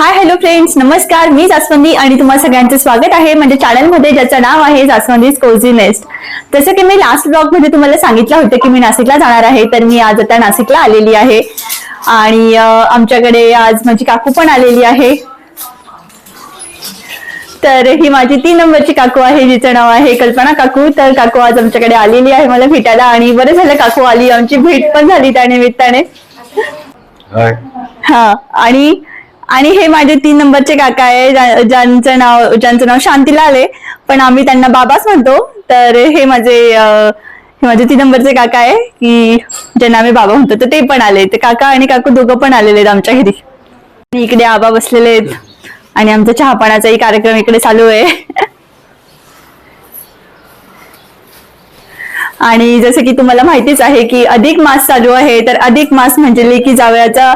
Hi hello friends, नमस्कार. मी जास्वंदी आणि तुम्हा सगळ्यांचं स्वागत आहे म्हणजे चॅनलमध्ये, ज्याचं नाव आहे जास्वंदीज कोझी नेस्ट. जसं की मी लास्ट ब्लॉग मध्ये तुम्हाला सांगितलं होतं की मी नाशिकला जाणार आहे, तर मी आज आता नाशिकला आलेली आहे आणि आमच्याकडे आज माझी काकू पण आलेली आहे. तर ही माझी 3 नंबरची काकू आहे, जिचं नाव आहे कल्पना काकू. तर काकू आज आमच्याकडे आलेली आहे मला भेटायला आणि बरं झालं काकू आली, आमची भेट पण झाली त्या निमित्ताने. हा, आणि हे माझे 3 नंबरचे काका आहे, ज्यांचं नाव शांतीलाल आहे, पण आम्ही त्यांना बाबाच म्हणतो. तर हे माझे 3 नंबरचे काका आहे की ज्यांना आम्ही बाबा म्हणतो, तर ते पण आले. ते काका आणि काकू दोघं पण आलेले आहेत आमच्या घरी. इकडे आबा बसलेले आहेत आणि आमचा चहापाण्याचाही कार्यक्रम इकडे चालू आहे. आणि जसं की तुम्हाला माहितीच आहे की अधिक मास चालू आहे, तर अधिक मास म्हणजे लेकी जावयाचा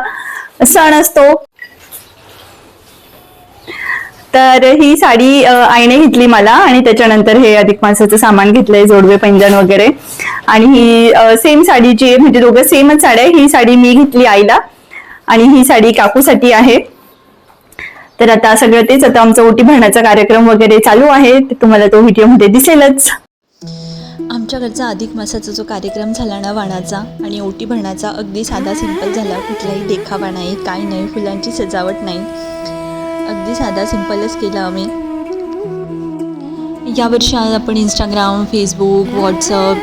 सण असतो. तर ही साडी आईने घेतली मला आणि त्याच्यानंतर हे अधिक मासाचं सामान घेतलंय, जोडवे पैंजण वगैरे. आणि ही सेम साडीची म्हणजे दोघं सेमच साड्या. ही साडी मी घेतली आईला आणि ही साडी काकूसाठी आहे. तर आता सगळं तेच, आता आमचा ओटी भरण्याचा कार्यक्रम वगैरे चालू आहे, तुम्हाला तो व्हिडिओमध्ये दिसेलच. आमच्या घरचा अधिक मासाचा जो कार्यक्रम झाला ना, वाणाचा आणि ओटी भरण्याचा, अगदी साधा सिंपल झाला. कुठलाही देखावा नाही, काय नाही, फुलांची सजावट नाही, अगदी साधा सिंपलच केला आम्ही. यावर्षी आपण इंस्टाग्राम, फेसबुक, व्हॉट्सअप,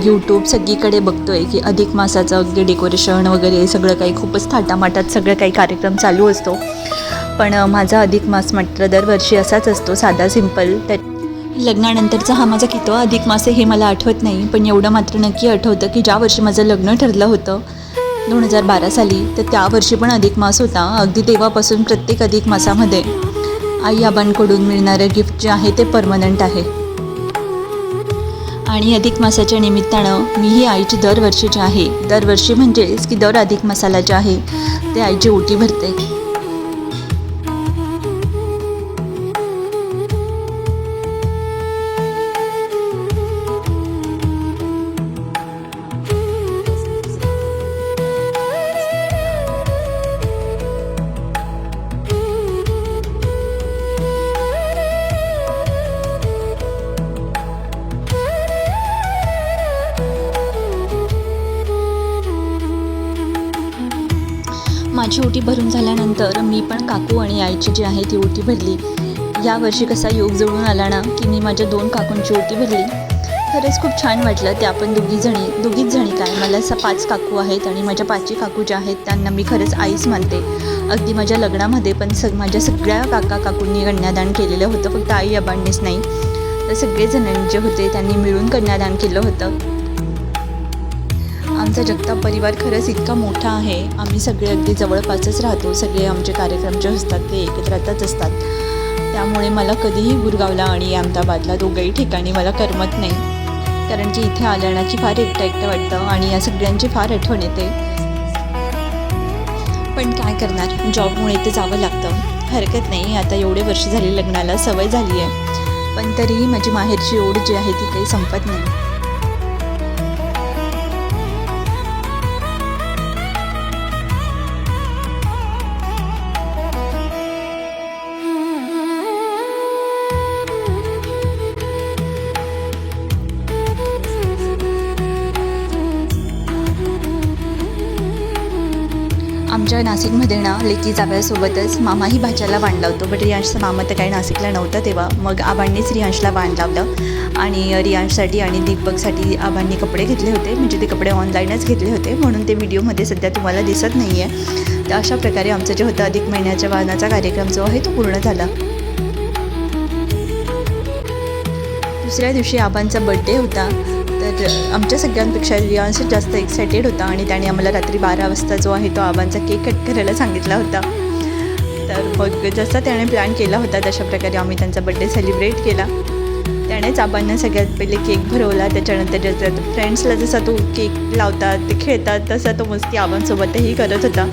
यूट्यूब सगळीकडे बघतोय की अधिक मासाचं अगदी डेकोरेशन वगैरे सगळं काही खूपच थाटामाटात सगळं काही कार्यक्रम चालू असतो. पण माझा अधिक मास मात्र दरवर्षी असाच असतो, साधा सिंपल. लग्नानंतरचा हा माझा कितवा अधिक मास आहे हे मला आठवत नाही, पण एवढं मात्र नक्की आठवतं की ज्या वर्षी माझं लग्न ठरलं होतं 2012 साली, तर त्या वर्षी पण अधिक मास होता. अगदी तेव्हापासून प्रत्येक अधिक मासामध्ये आई आबांकडून मिळणारं गिफ्ट जे आहे ते परमनंट आहे. आणि अधिक मासाच्या निमित्तानं मीही आईची दरवर्षी म्हणजेच की दर अधिक मासाला जे आहे ते आईची ओटी भरते. माझी ओटी भरून झाल्यानंतर मी पण काकू आणि आईची जी आहे ती ओटी भरली. यावर्षी कसा योग जुळून आला ना की मी माझ्या 2 काकूंची ओटी भरली. खरंच खूप छान वाटलं. त्या पण दोघीच जणी काय, मला असं 5 काकू आहेत आणि माझ्या 5ही काकू ज्या आहेत त्यांना मी खरंच आईच मानते. अगदी माझ्या लग्नामध्ये पण माझ्या सगळ्या काकूंनी कन्यादान केलेलं होतं, फक्त आई आबांनीच नाही, तर सगळेजण जे होते त्यांनी मिळून कन्यादान केलं होतं. आमचा जगताप परिवार खरंच इतका मोठा आहे. आम्ही सगळे अगदी जवळपासच राहतो. सगळे आमचे कार्यक्रम जे असतात ते एकत्रच असतात. त्यामुळे मला कधीही गुरगावला आणि अहमदाबादला दोघंही ठिकाणी मला करमत नाही, कारण की इथे आलं ना की फार एकटं वाटतं आणि या सगळ्यांची फार आठवण येते. पण काय करणार, जॉबमुळे ते जावं लागतं, हरकत नाही. आता एवढे वर्ष झाली लग्नाला, सवय झाली आहे, पण तरीही माझी माहेरची ओढ जी आहे ती काही संपत नाही. आमच्या नाशिकमध्ये ना लेकी जाव्यासोबतच मामाही भाच्याला वाण लावतो, बट रियांशचा मामा तर काही नाशिकला नव्हता तेव्हा. मग आबांनीच रियांशला वाण लावलं आणि रियांशसाठी आणि दीपकसाठी आबांनी कपडे घेतले होते. म्हणजे ते कपडे ऑनलाईनच घेतले होते, म्हणून ते व्हिडिओमध्ये सध्या तुम्हाला दिसत नाही आहे. तर अशा प्रकारे आमचं जे होतं अधिक महिन्याच्या वाणाचा कार्यक्रम जो आहे तो पूर्ण झाला. दुसऱ्या दिवशी आबांचा बड्डे होता, तर आमच्या सगळ्यांपेक्षा रियांश जास्त एक्सायटेड होता आणि त्याने आम्हाला रात्री 12 वाजता जो आहे तो आबांचा केक कट करायला सांगितला होता. तर मग जसा त्याने प्लॅन केला होता तशा प्रकारे आम्ही त्यांचा बड्डे सेलिब्रेट केला. त्यानेच आबांना सगळ्यात पहिले केक भरवला. त्याच्यानंतर जसं फ्रेंड्सला जसा तो केक लावतात ते खेळतात तसा तो मस्ती आबांसोबतही करत होता.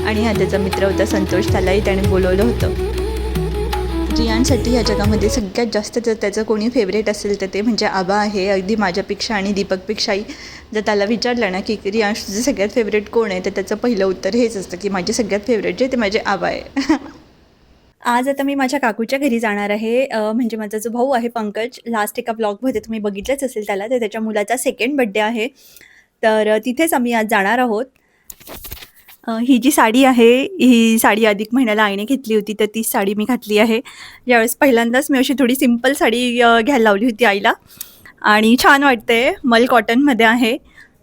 आणि हा त्याचा मित्र होता संतोष, त्यालाही त्याने बोलवलं होतं. रियांसाठी या जगामध्ये सगळ्यात जास्त जर त्याचं कोणी फेवरेट असेल तर ते म्हणजे आबा आहे. अगदी माझ्यापेक्षा आणि दीपकपेक्षाही जर त्याला विचारलं ना की रियांश तुझं सगळ्यात फेवरेट कोण आहे, तर त्याचं पहिलं उत्तर हेच असतं की माझे सगळ्यात फेवरेट जे ते माझे आबा आहे. आज आता मी माझ्या काकूच्या घरी जाणार आहे. म्हणजे माझा जो भाऊ आहे पंकज, लास्ट एका ब्लॉगमध्ये तुम्ही बघितलंच असेल त्याला, तर त्याच्या मुलाचा सेकंड बड्डे आहे. तर तिथेच आम्ही आज जाणार आहोत. ही जी साडी आहे, ही साडी अधिक महिन्याला आईने घेतली होती, तर ती साडी मी घातली आहे. यावेळेस पहिल्यांदाच मी अशी थोडी सिंपल साडी घ्यायला लावली होती आईला आणि छान वाटते. मल कॉटनमध्ये आहे,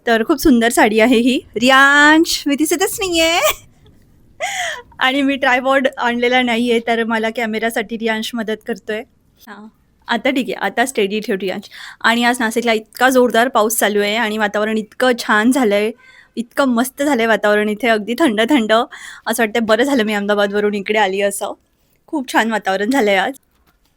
तर खूप सुंदर साडी आहे ही. रियांश मी दिसतच नाही आहे. आणि मी ट्रायपॉड आणलेला नाही आहे, तर मला कॅमेरासाठी रियांश मदत करतोय. हां, आता ठीक आहे, आता स्टेडी ठेव रियांश. आणि आज नाशिकला इतका जोरदार पाऊस चालू आहे आणि वातावरण इतकं छान झालं आहे, इतकं मस्त झालं आहे वातावरण इथे, अगदी थंड थंड. असं वाटतं बरं झालं मी अहमदाबादवरून इकडे आली असं. खूप छान वातावरण झालं आहे आज.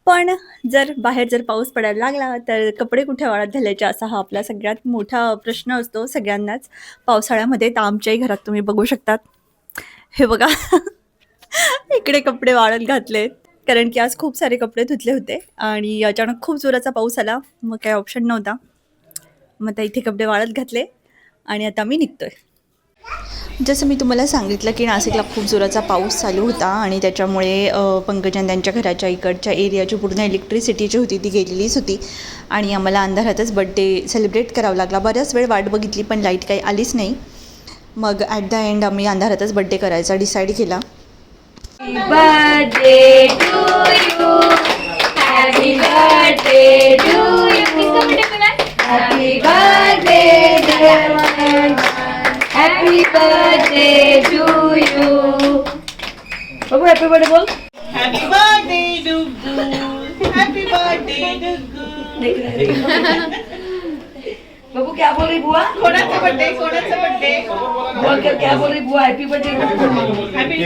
पण जर बाहेर जर पाऊस पडायला लागला तर कपडे कुठे वाळत घालायचे, असा हा आपला सगळ्यात मोठा प्रश्न असतो सगळ्यांनाच पावसाळ्यामध्ये. तर आमच्याही घरात तुम्ही बघू शकतात, हे बघा इकडे कपडे वाळत घातलेत, कारण की आज खूप सारे कपडे धुतले होते आणि अचानक खूप जोराचा पाऊस आला, मग काही ऑप्शन नव्हता. मग आता इथे कपडे वाळत घातले आणि आता मी निघतोय. जसं मी तुम्हाला सांगितलं की नाशिकला खूप जोराचा पाऊस चालू होता आणि त्याच्यामुळे पंकजन त्यांच्या घराच्या इकडच्या एरियाची पूर्ण इलेक्ट्रिसिटी जी होती ती गेलेलीच होती आणि आम्हाला अंधारातच बड्डे सेलिब्रेट करावा लागला. बऱ्याच वेळ वाट बघितली पण लाईट काही आलीच नाही. मग ॲट द एंड आम्ही अंधारातच बड्डे करायचा डिसाईड केला. birthday to you. Happy birthday to you. Happy birthday dear Manoj. Happy birthday to you. Babu happy birthday बोल. Happy birthday Duggu. Happy birthday Duggu. बाबू क्या बोल रही बुआ? कोणाचा बर्थडे बोल कर क्या बोल रही बुआ? Happy birthday happy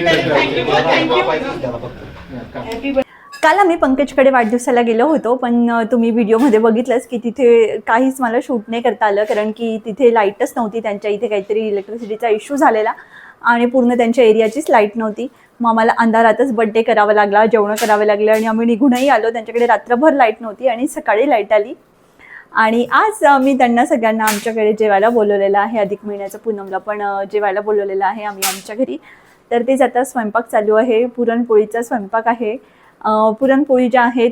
thank you. काल आम्ही पंकजकडे वाढदिवसाला गेलो होतो, पण तुम्ही व्हिडिओमध्ये बघितलंच की तिथे काहीच मला शूट नाही करता आलं, कारण की तिथे लाईटच नव्हती. त्यांच्या इथे काहीतरी इलेक्ट्रिसिटीचा इश्यू झालेला आणि पूर्ण त्यांच्या एरियाचीच लाईट नव्हती. मग आम्हाला अंधारातच बड्डे करावा लागला, जेवणं करावे लागले आणि आम्ही निघूनही आलो. त्यांच्याकडे रात्रभर लाईट नव्हती आणि सकाळी लाईट आली. आणि आज मी त्यांना सगळ्यांना आमच्याकडे जेवायला बोलवलेलं आहे. अधिक महिन्याचं पूनमला पण जेवायला बोलवलेलं आहे आम्ही आमच्या घरी. तर तेच आता स्वयंपाक चालू आहे, पुरणपोळीचा स्वयंपाक आहे. पुरणपोळी ज्या आहेत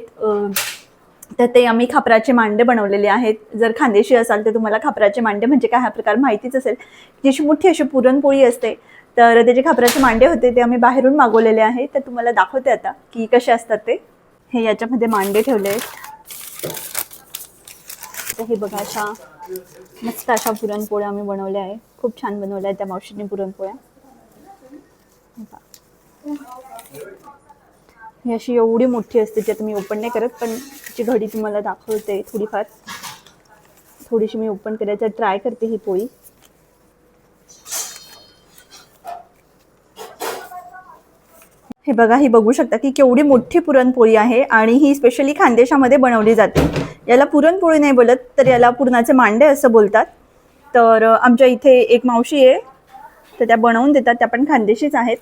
तर ते आम्ही खापराचे मांडे बनवलेले आहेत. जर खानदेशी असाल तर तुम्हाला खापराचे मांडे म्हणजे काय हा प्रकार माहितीच असेल. जशी मोठी अशी पुरणपोळी असते, तर त्याचे खापराचे मांडे होते ते आम्ही बाहेरून मागवलेले आहेत. तर तुम्हाला दाखवते आता की कसे असतात ते. हे याच्यामध्ये मांडे ठेवले आहेत. तर हे बघा, अशा मस्त अशा पुरणपोळ्या आम्ही बनवल्या आहे. खूप छान बनवल्या आहेत त्या मावशीने पुरणपोळ्या. ही अशी एवढी मोठी असते जी आता मी ओपन नाही करत, पण तिची घडी तुम्हाला दाखवते थोडीफार. थोडीशी मी ओपन करायचं ट्राय करते ही पोळी. हे बघा, ही बघू शकता की केवढी मोठी पुरणपोळी आहे आणि ही स्पेशली खानदेशामध्ये बनवली जाते. याला पुरणपोळी नाही बोलत, तर याला पुरणाचे मांडे असं बोलतात. तर आमच्या इथे एक मावशी आहे, तर त्या बनवून देतात. त्या पण खानदेशीच आहेत.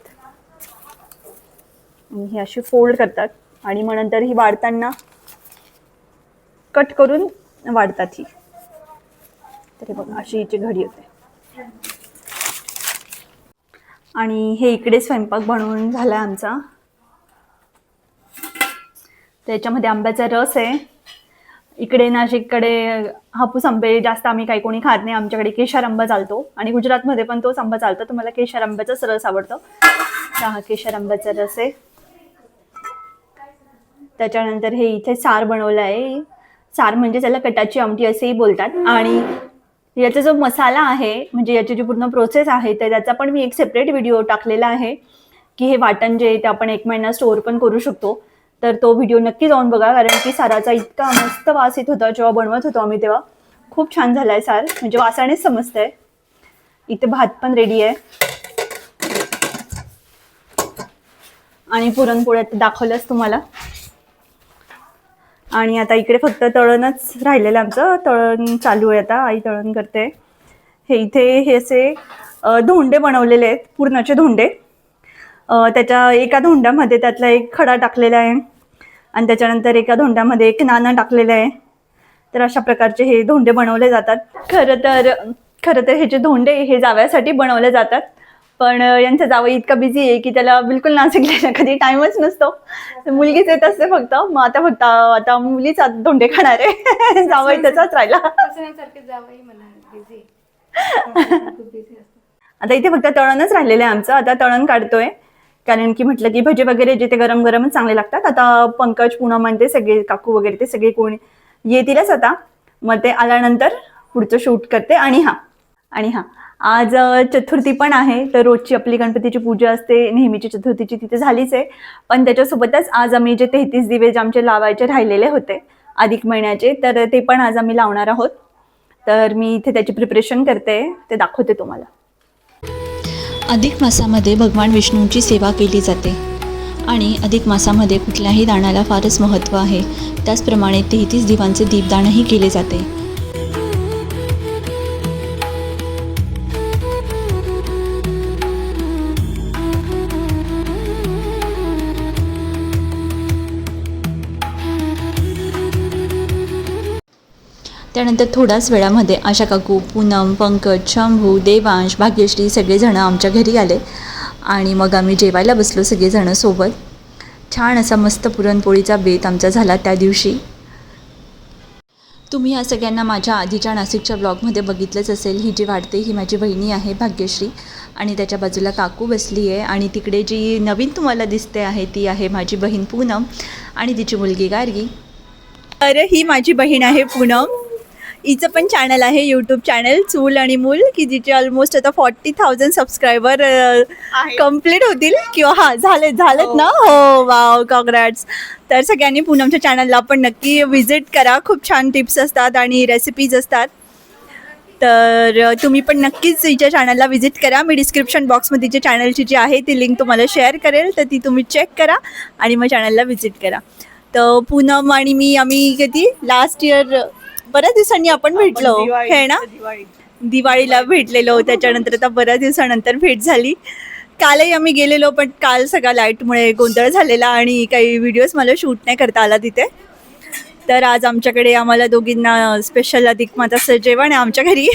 आणि ही अशी फोल्ड करतात आणि मग नंतर ही वाढताना कट करून वाढतात ही. तर हे बघा, अशी हिची घडी होते. आणि हे इकडे स्वयंपाक बनवून झाला आहे आमचा. त्याच्यामध्ये आंब्याचा रस आहे. इकडे नाशिककडे हापूस आंबे जास्त आम्ही काही कोणी खात नाही. आमच्याकडे केशर आंबा चालतो आणि गुजरातमध्ये पण तोच आंबा चालतो. तर मला केशर आंब्याचाच रस आवडतो. हा केशर आंब्याचा रस आहे. त्याच्यानंतर हे इथे सार बनवलं आहे. सार म्हणजे त्याला कटाची आमटी असेही बोलतात. आणि याचा जो मसाला आहे, म्हणजे याची जी पूर्ण प्रोसेस आहे, तर त्याचा पण मी एक सेपरेट व्हिडिओ टाकलेला आहे की हे वाटण जे ते आपण 1 महिना स्टोअर पण करू शकतो. तर तो व्हिडिओ नक्की जाऊन बघा, कारण की साराचा इतका मस्त वास येत होता जेव्हा बनवत होतो आम्ही तेव्हा. खूप छान झाला आहे सार, म्हणजे वासानेच समजतंय. इथे भात पण रेडी आहे आणि पुरणपोळ्यात दाखवलंच तुम्हाला. आणि आता इकडे फक्त तळणच राहिलेलं आमचं. तळण चालू आहे आता, आई तळण करते. हे इथे हे असे धोंडे बनवलेले आहेत, पुरणाचे धोंडे. त्याच्या एका धोंड्यामध्ये त्यातला एक खडा टाकलेला आहे आणि त्याच्यानंतर एका धोंड्यामध्ये एक नाणं टाकलेलं आहे. तर अशा प्रकारचे हे धोंडे बनवले जातात. खरं तर खरं तर हे जे धोंडे हे जावयासाठी बनवले जातात, पण यांचा जावई इतका बिझी आहे की त्याला बिलकुल नाशिकला कधी टाइमच नसतो. मुलगीच येत असते फक्त. मग आता मुलीच धोंडे खाणार आहे. जावई त्याचाच राहिला. आता इथे फक्त तळणच राहिलेलं आहे आमचं. आता तळण काढतोय, कारण की म्हटलं की भजे वगैरे जे ते गरम गरमच चांगले लागतात. आता पंकज, पूनम म्हणते सगळे, काकू वगैरे ते सगळे कोणी येतीलच आता. मग ते आल्यानंतर पुढचं शूट करते. आणि हा आज चतुर्थी पण आहे, तर रोजची आपली गणपतीची पूजा असते नेहमीची चतुर्थीची, तिथे झालीच आहे. पण त्याच्यासोबतच आज आम्ही जे 33 दिवे जे आमचे लावायचे राहिलेले होते अधिक महिन्याचे, तर ते पण आज आम्ही लावणार आहोत. तर मी इथे त्याची प्रिपरेशन करते, ते दाखवते तुम्हाला. अधिक मासामध्ये भगवान विष्णूंची सेवा केली जाते आणि अधिक मासामध्ये कुठल्याही दानाला फारच महत्त्व आहे. त्याचप्रमाणे 33 दिवांचे दीपदानही केले जाते. त्यानंतर थोड्याच वेळामध्ये आशा काकू, पूनम, पंकज, शंभू, देवांश, भाग्यश्री सगळेजणं आमच्या घरी आले आणि मग आम्ही जेवायला बसलो सगळेजणं सोबत. छान असा मस्त पुरणपोळीचा बेत आमचा झाला त्या दिवशी. तुम्ही या सगळ्यांना माझ्या आधीच्या नाशिकच्या ब्लॉगमध्ये बघितलंच असेल. ही जी वाढते ही माझी बहिणी आहे भाग्यश्री, आणि त्याच्या बाजूला काकू बसली आहे. आणि तिकडे जी नवीन तुम्हाला दिसते आहे ती आहे माझी बहीण पूनम आणि तिची मुलगी गार्गी. अरे ही माझी बहीण आहे पूनम. हिचं पण चॅनल आहे, यूट्यूब चॅनल चूल आणि मूल, की जिचे ऑलमोस्ट आता 40,000 सबस्क्रायबर कम्प्लीट होतील किंवा झालेत ना. हो, वाव, कॉंग्रॅट्स. तर सगळ्यांनी पूनमच्या चॅनलला पण नक्की व्हिजिट करा. खूप छान टिप्स असतात आणि रेसिपीज असतात. तर तुम्ही पण नक्कीच हिच्या चॅनलला व्हिजिट करा. मी डिस्क्रिप्शन बॉक्समध्ये तिच्या चॅनलची जी आहे ती लिंक तुम्हाला शेअर करेल, तर ती तुम्ही चेक करा आणि मग चॅनलला व्हिजिट करा. तर पूनम आणि मी आम्ही कधी लास्ट इयर बऱ्याच दिवसांनी आपण भेटलो हे ना, दिवाळीला भेटलेलो. त्याच्यानंतर आता बऱ्याच दिवसानंतर भेट झाली. कालही आम्ही गेलेलो, पण काल सगळा लाईटमुळे गोंधळ झालेला आणि काही व्हिडिओज मला शूट नाही करता आला तिथे. तर आज आम्हाला दोघींना स्पेशल अधिक मासाचं जेवण आहे आमच्या घरी.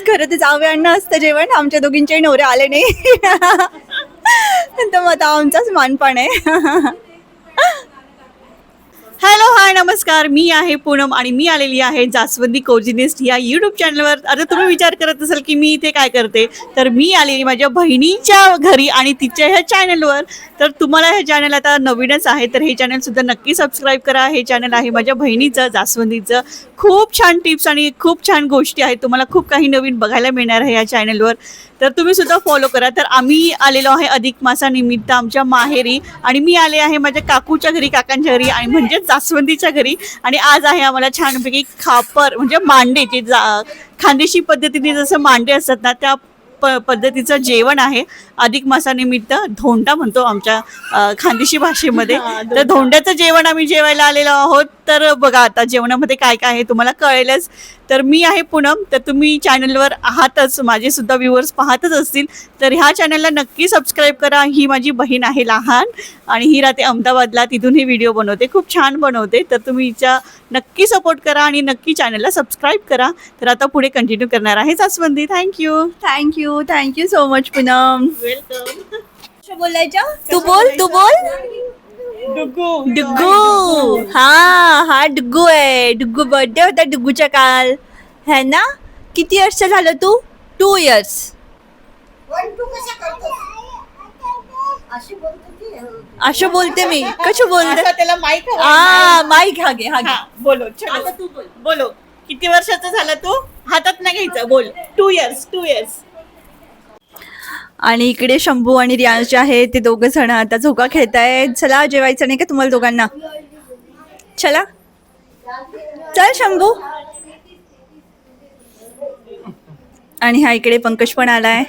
खरं तर जावयांना असतं जेवण, आमच्या दोघींचे नवरे आले नाही. तर मग आता आमचाच मानपान आहे. हॅलो, हाय, नमस्कार. मी आहे पूनम आणि मी आलेली आहे जास्वंदी कोजिनिस्ट या यूट्यूब चॅनलवर. आता तुम्ही विचार करत असाल की मी इथे काय करते, तर मी आलेली माझ्या बहिणीच्या घरी आणि तिच्या ह्या चॅनलवर. तर तुम्हाला हे चॅनल आता नवीनच आहे, तर हे चॅनलसुद्धा नक्की सबस्क्राईब करा. हे चॅनल आहे माझ्या बहिणीचं, जास्वंदीचं. खूप छान टिप्स आणि खूप छान गोष्टी आहेत. तुम्हाला खूप काही नवीन बघायला मिळणार आहे या चॅनलवर, तर तुम्ही सुद्धा फॉलो करा. तर आम्ही आलेलो आहे अधिक मासानिमित्त आमच्या माहेरी, आणि मी आले आहे माझ्या काकूच्या घरी, काकांच्या घरी, आणि म्हणजे जास्वंदीच्या घरी. आणि आज आहे आम्हाला छानपैकी खापर म्हणजे मांडे, जे खानदेशी पद्धतीने जसं मांडे असतात ना, त्या पद्धतीचं जेवण आहे. अधिक मासानिमित्त धोंडा म्हणतो आमच्या खानदेशी भाषेमध्ये. तर धोंड्याचं जेवण आम्ही जेवायला आलेलो आहोत. तर बघा आता जेवणामध्ये काय काय आहे तुम्हाला कळेलच. तर मी आहे पूनम. तर तुम्ही चॅनलवर आहातच, माझे सुद्धा व्ह्यूअर्स पाहतच असतील, तर ह्या चॅनलला नक्की सबस्क्राईब करा. ही माझी बहीण आहे लहान, आणि ही राहते अहमदाबादला, तिथून ही व्हिडिओ बनवते, खूप छान बनवते. तर तुम्ही हिच्या नक्की सपोर्ट करा आणि नक्की चॅनलला सबस्क्राईब करा. तर आता पुढे कंटिन्यू करणार आहे Jaswandi. Thank you so much Poonam. Welcome. बोलायचं तू बोल. डुग्गू. हा डुग्गू आहे. डुग्गू बर्थडे होता डुग्गूचा काल, है ना. किती वर्ष झालं तू? 2 years. अशी बोलते मी. कशी बोलते? त्याला माईक माईक हा घे. बोलो, आता तू बोलो. किती वर्षाचा झाला तू? हातात नाही घ्यायचं, बोल. 2 years. आणि इकडे शंभू आणि रियांश जे आहे ते दोघं जण आता झोका खेळतायत. चला जेवायचं नाही का तुम्हाला दोघांना? चला, चल शंभू. आणि हा इकडे पंकज पण आलाय.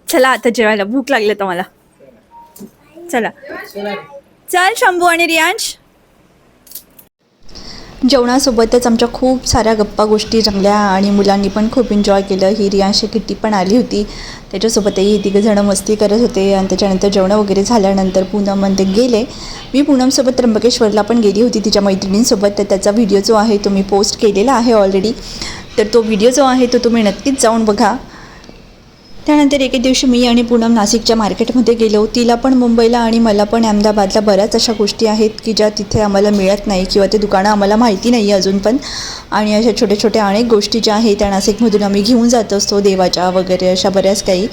चला आता जेवायला, भूक लागली तर मला. चला, चल शंभू आणि रियांश. जेवणासोबतच आमच्या खूप साऱ्या गप्पा गोष्टी रंगल्या आणि मुलांनी पण खूप एन्जॉय केलं. ही रियांशी किट्टी पण आली होती, त्याच्यासोबतही तिघंजणं मस्ती करत होते. आणि त्याच्यानंतर जेवणं वगैरे झाल्यानंतर पूनम ते गेले. मी पूनमसोबत त्र्यंबकेश्वरला पण गेली होती तिच्या मैत्रिणींसोबत. तर त्याचा व्हिडिओ जो आहे तो मी पोस्ट केलेला आहे ऑलरेडी. तर तो व्हिडिओ जो आहे तो तुम्ही नक्कीच जाऊन बघा. त्यानंतर एके दिवशी मी आणि पूनम नाशिकच्या मार्केटमध्ये गेलो. तिला पण मुंबईला आणि मला पण अहमदाबादला बऱ्याच अशा गोष्टी आहेत की ज्या तिथे आम्हाला मिळत नाही किंवा ते दुकानं आम्हाला माहिती नाही अजून पण. आणि अशा छोट्या छोट्या अनेक गोष्टी ज्या आहेत त्या नाशिकमधून आम्ही घेऊन जात असतो, देवाच्या वगैरे अशा बऱ्याच काही.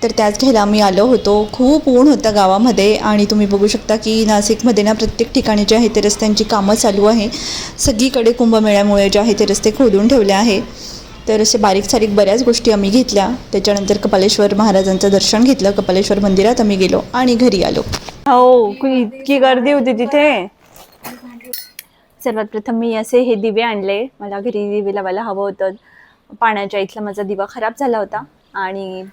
तर त्याच घ्यायला आम्ही आलो होतो. खूप ऊन होतं गावामध्ये आणि तुम्ही बघू शकता की नाशिकमध्ये ना प्रत्येक ठिकाणी जे आहे ते रस्त्यांची कामं चालू आहे. सगळीकडे कुंभमेळ्यामुळे जे आहे ते रस्ते खोदून ठेवले आहे. तर असे बारीक सारीक बऱ्याच गोष्टी आम्ही घेतल्या. त्याच्यानंतर कपालेश्वर महाराजांचं दर्शन घेतलं. कपालेश्वर मंदिरात आम्ही गेलो आणि घरी आलो. हो, इतकी गर्दी होती तिथे. सर्वात प्रथम मी असे हे दिवे आणले. मला घरी दिवे लावायला हवं होतं. पाण्याच्या इथला माझा दिवा खराब झाला होता आणि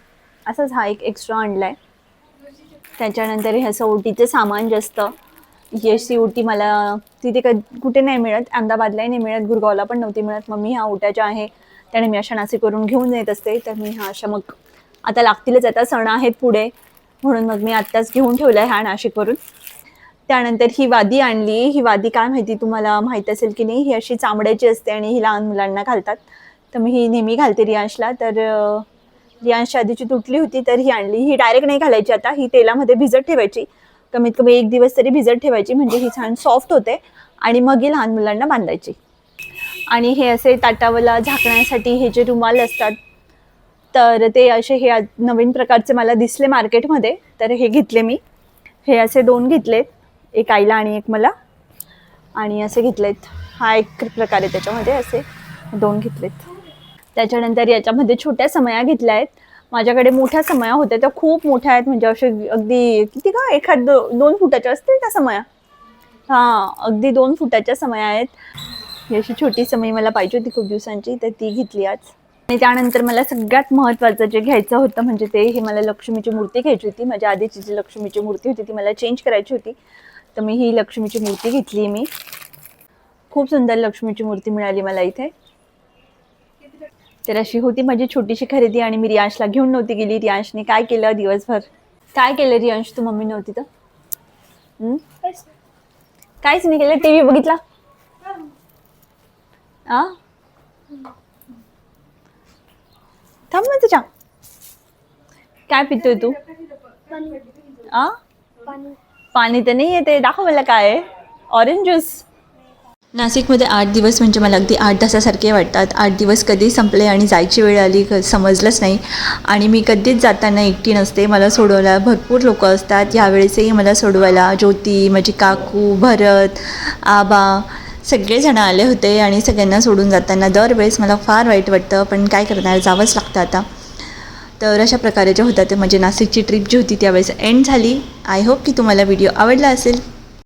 असाच हा एक एक्स्ट्रा आणलाय. त्याच्यानंतर हे असं ओटीचं सामान जास्त. ही अशी ओटी मला तिथे कुठे नाही मिळत, अहमदाबादलाही नाही मिळत, गुरगावला पण नव्हती मिळत. मग मी ह्या ओट्या ज्या आहे त्याने मी अशा नाशिकवरून घेऊन येत असते. तर मी ह्या अशा मग आता लागतीलच, आता सण आहेत पुढे, म्हणून मग मी आत्ताच घेऊन ठेवल्या ह्या नाशिकवरून. त्यानंतर ही वादी आणली. ही वादी काय माहिती तुम्हाला माहीत असेल की नाही, ही अशी चामड्याची असते आणि ही लहान मुलांना घालतात. तर मी ही नेहमी घालते रियांशला. तर रियांशच्या आधीची तुटली होती तर ही आणली. ही डायरेक्ट नाही घालायची, आता ही तेलामध्ये भिजत ठेवायची. कमीत कमी 1 दिवस तरी भिजत ठेवायची, म्हणजे ही छान सॉफ्ट होते आणि मग ही लहान मुलांना बांधायची. आणि हे असे ताटावला झाकण्यासाठी हे जे रुमाल असतात तर ते असे हे नवीन प्रकारचे मला दिसले मार्केटमध्ये. तर हे घेतले मी. हे असे 2 घेतलेत, एक आईला आणि एक मला. आणि असे घेतलेत. हा एक प्रकार आहे त्याच्यामध्ये, असे 2 घेतलेत. त्याच्यानंतर याच्यामध्ये छोट्या समया घेतल्या आहेत. माझ्याकडे मोठ्या समया होत्या, त्या खूप मोठ्या आहेत, म्हणजे असे अगदी किती का 1-2 फुटाच्या असतील त्या समया. हां, अगदी 2 फुटाच्या समया आहेत. ही अशी छोटी समई मला पाहिजे होती खूप दिवसांची, तर ती घेतली आज. आणि त्यानंतर मला सगळ्यात महत्त्वाचं जे घ्यायचं होतं म्हणजे ते हे मला लक्ष्मीची मूर्ती घ्यायची होती. माझ्या आधीची जी लक्ष्मीची मूर्ती होती ती मला चेंज करायची होती. तर मी ही लक्ष्मीची मूर्ती घेतली. मी खूप सुंदर लक्ष्मीची मूर्ती मिळाली मला इथे. तर अशी होती माझी छोटीशी खरेदी. आणि मी रियांशला घेऊन नव्हती गेली. रियांशने काय केलं दिवसभर, काय केलं रियांश, तू मम्मी नव्हती तर काहीच नाही केलं, टीव्ही बघितला. थांब ना तुझ्या, काय पितोय तू? पाणी तर नाही येते, दाखव मला काय आहे. Orange juice. नाशिकमध्ये 8 दिवस म्हणजे मला अगदी 8 तासासारखे वाटतात. 8 दिवस कधी संपले आणि जायची वेळ आली समजलंच नाही. आणि मी कधीच जाताना एकटी नसते, मला सोडवायला भरपूर लोक असतात. यावेळेसही मला सोडवायला ज्योती, माझी काकू, भरत, आबा सगळेजण आले होते. आणि सगळ्यांना सोडून जाताना दरवेळेस मला फार वाईट वाटतं, पण काय करणार, जावंच लागतं आता. तर अशा प्रकारे जे होतं ते म्हणजे नाशिकची ट्रिप जी होती त्यावेळेस एंड झाली. आय होप की तुम्हाला व्हिडिओ आवडला असेल.